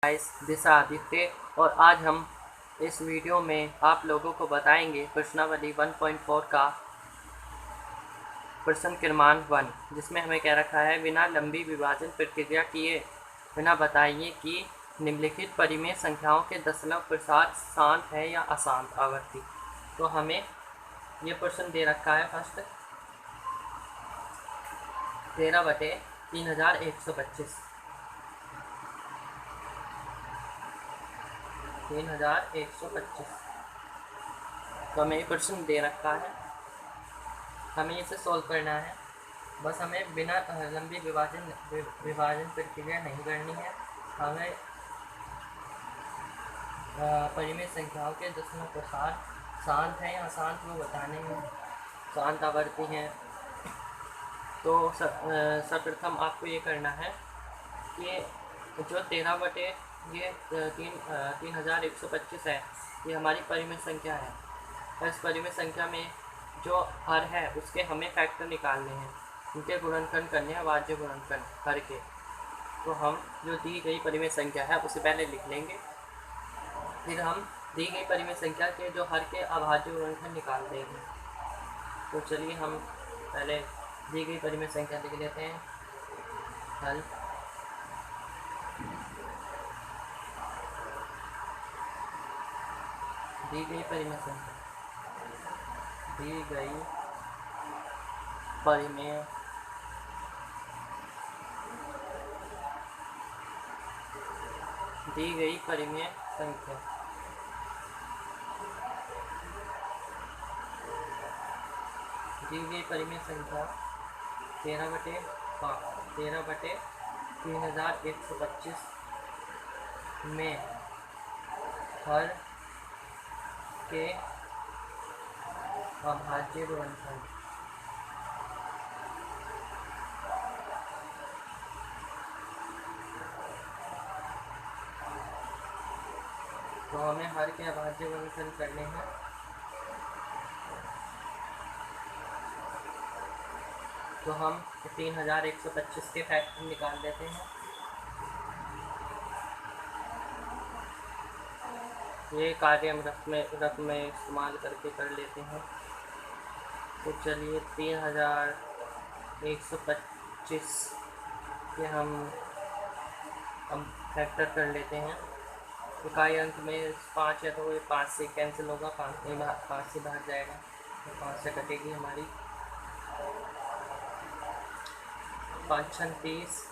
Guys, this Aditya और आज हम इस वीडियो में आप लोगों को बताएंगे प्रश्नावली 1.4 का प्रश्न क्रमांक 1, जिसमें हमें कह रखा है बिना लंबी विभाजन प्रक्रिया किए बिना बताइए कि निम्नलिखित परिमेय संख्याओं के दशमलव प्रसार शांत है या अशांत आवर्ती। तो हमें ये प्रश्न दे रखा है फर्स्ट 13/3125 3125। तो हमें ये प्रश्न दे रखा है, हमें इसे सॉल्व करना है। बस हमें बिना लंबी विभाजन प्रक्रिया नहीं करनी है। हमें परिमेय संख्याओं के दशमलव प्रसार शांत है या अशांत वो बताने हैं, शांत आवर्ती हैं। तो सर्वप्रथम आपको ये करना है कि जो 13/3125 है, ये हमारी परिमेय संख्या है। और इस परिमेय संख्या में जो हर है उसके हमें फैक्टर निकालने हैं, उनके गुणनखंड करने हैं, वाज्य गुणनखंड हर के। तो हम जो दी गई परिमेय संख्या है उसे पहले लिख लेंगे, फिर हम दी गई परिमेय संख्या के जो हर के अभाज्य गुणनखंड निकाल देंगे। तो चलिए हम पहले दी गई परिमेय संख्या लिख लेते हैं। हल दी गई परिमेय संख्या, दी गई परिमेय संख्या दी गई परिमेय संख्या 13/3125 में हर के अभाज्य गुणनखंड तो हमें हर के अभाज्य गुणनखंड करने हैं। तो हम 3125 के फैक्टर निकाल देते हैं। ये कार्य हम रफ में इस्तेमाल करके कर लेते हैं। तो चलिए 3125 के हम फैक्टर कर लेते हैं। इकाई अंक में 5 है तो ये 5 से कैंसिल होगा, 5 से बाहर जाएगा, तो 5 से कटेगी हमारी। 5 × 30,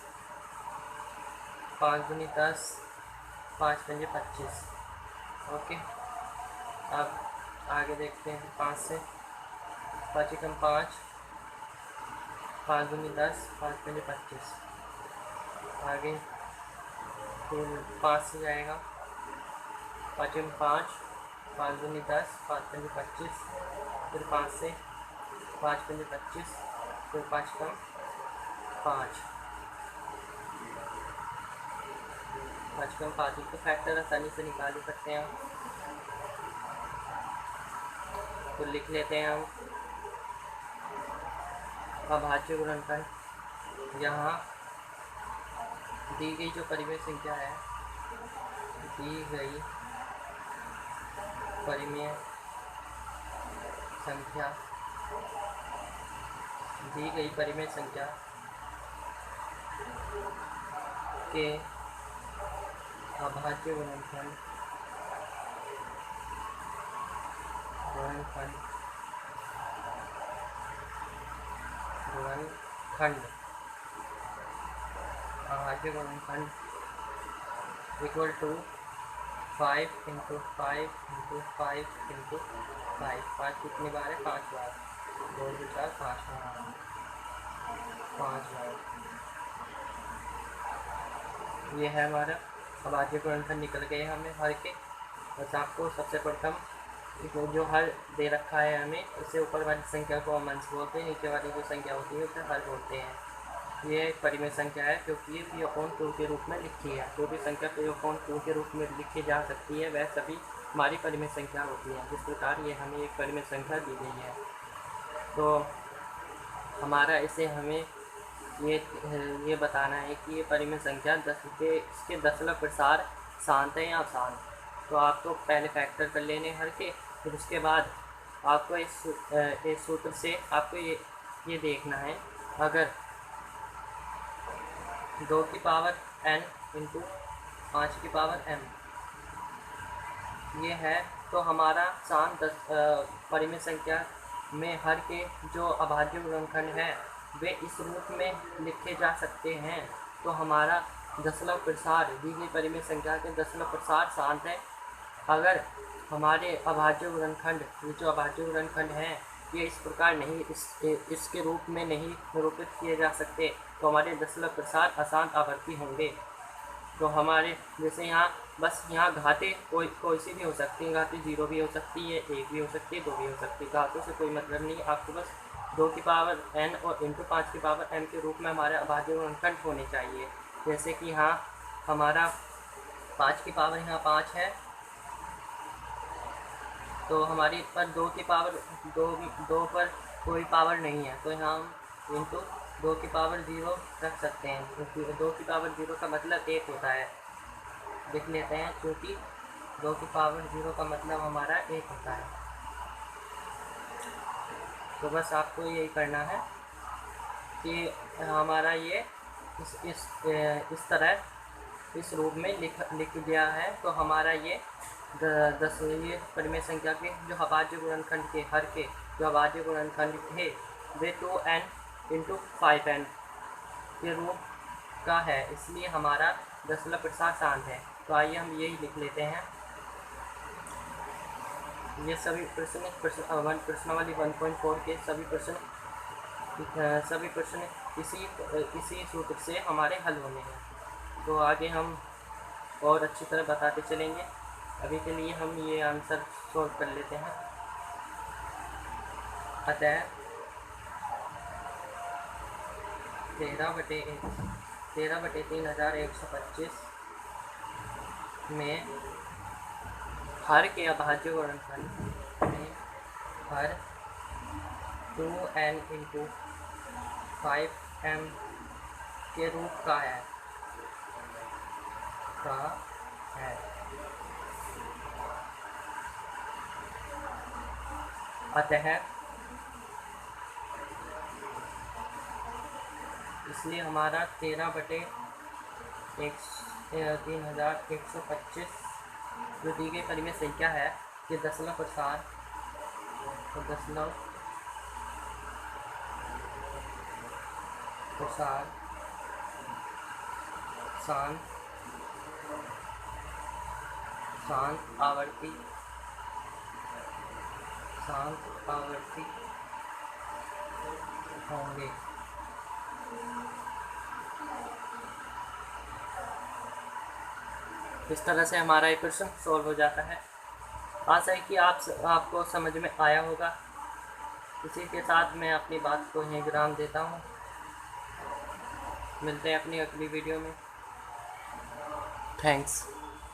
5 × 10, 5 × 25। ओके, अब आगे देखते हैं। 5 से 5 × 5, 5 × 10, 5 × 25। आगे फिर 5 से जाएगा, 5 × 5, 5 × 10, 5 × 25। फिर 5 से 5 × 25, फिर 5 × 5, 5 × 5 तो फैक्टर आसानी से निकाल ही सकते हैं हम। तो लिख लेते हैं हम अभाज्य गुणनखंड। यहाँ दी गई जो परिमेय संख्या है, दी गई परिमेय संख्या के अभाज्य गुणनखंड अभाज्य गुणनखंड इक्वल टू 5 × 5 × 5 × 5। 5 कितनी बार है? 5 बार। 2 × 4 5 बार। ये है हमारा अभाज्य गुणनखंड निकल गए हमें हर के। बस आपको सबसे प्रथम जो हर दे रखा है हमें, इससे ऊपर वाली संख्या को हम अंश बोलते हैं, नीचे वाली जो संख्या होती है उसे हर बोलते हैं। ये एक परिमेय संख्या है क्योंकि ये P/2 के रूप में लिखी है। जो भी संख्या P/2 के रूप में लिखी जा सकती है वह सभी हमारी परिमेय संख्या होती है। जिस प्रकार ये हमें एक परिमेय संख्या दी गई है, तो हमारा इसे हमें ये बताना है कि ये परिमेय संख्या इसके दशमलव प्रसार शांत है या अशांत। तो आपको पहले फैक्टर कर लेने हर के, फिर उसके बाद आपको इस सूत्र से आपको ये देखना है, अगर 2 की पावर n इंटू 5 की पावर m ये है, तो हमारा शांत परिमेय संख्या में हर के जो अभाज्य गुणनखंड हैं वे इस रूप में लिखे जा सकते हैं। तो हमारा दशमलव प्रसार दी गई परिमेय संख्या के दशमलव प्रसार शांत है। अगर हमारे अभाज्य गुणनखंड, ये जो अभाज्य गुणनखंड हैं ये इस प्रकार नहीं, इसके रूप में नहीं निरूपित किए जा सकते, तो हमारे दशमलव प्रसार अशांत आवर्ती होंगे। तो हमारे जैसे यहाँ बस यहाँ घाते कोई सी भी हो सकती है, घाते 0 भी हो सकती है, 1 भी हो सकती है, 2 भी हो सकती है। घातों से कोई मतलब नहीं, आपको बस 2 की पावर n और इंटू 5 की पावर m के रूप में हमारे अभाज्य गुणनखंड होने चाहिए। जैसे कि यहाँ हमारा 5 की पावर यहाँ 5 है, तो हमारी पर 2 की पावर 2 पर कोई पावर नहीं है, तो यहाँ हम इंटू 2 की पावर 0 रख सकते हैं, क्योंकि 2 की पावर 0 का मतलब 1 होता है। लिख लेते हैं, क्योंकि 2 की पावर 0 का मतलब हमारा 1 होता है। तो बस आपको यही करना है कि हमारा ये इस तरह इस रूप में लिख दिया है। तो हमारा ये ये परिमेय संख्या के जो अभाज्य गुणनखंड के हर के जो अभाज्य गुणनखंड थे वे 2n इंटू 5n के रूप का है, इसलिए हमारा दशमलव प्रसार शांत है। तो आइए हम यही लिख लेते हैं। ये सभी प्रश्नावली 1.4 के सभी प्रश्न इसी सूत्र से हमारे हल होने हैं। तो आगे हम और अच्छी तरह बताते चलेंगे। अभी के लिए हम ये आंसर सॉल्व कर लेते हैं। अतः 13/3125 में हर के अभाज्य गुणनखंड में हर 2n इंटू 5m के रूप का है अतः इसलिए हमारा 13/3125 जो दी गई परिमेय संख्या है ये दशमलव प्रसार शांत आवर्ती होंगे। इस तरह से हमारा ये प्रश्न सॉल्व हो जाता है। आशा है कि आपको समझ में आया होगा। इसी के साथ मैं अपनी बात को यहीं विराम देता हूँ। मिलते हैं अपनी अगली वीडियो में। थैंक्स।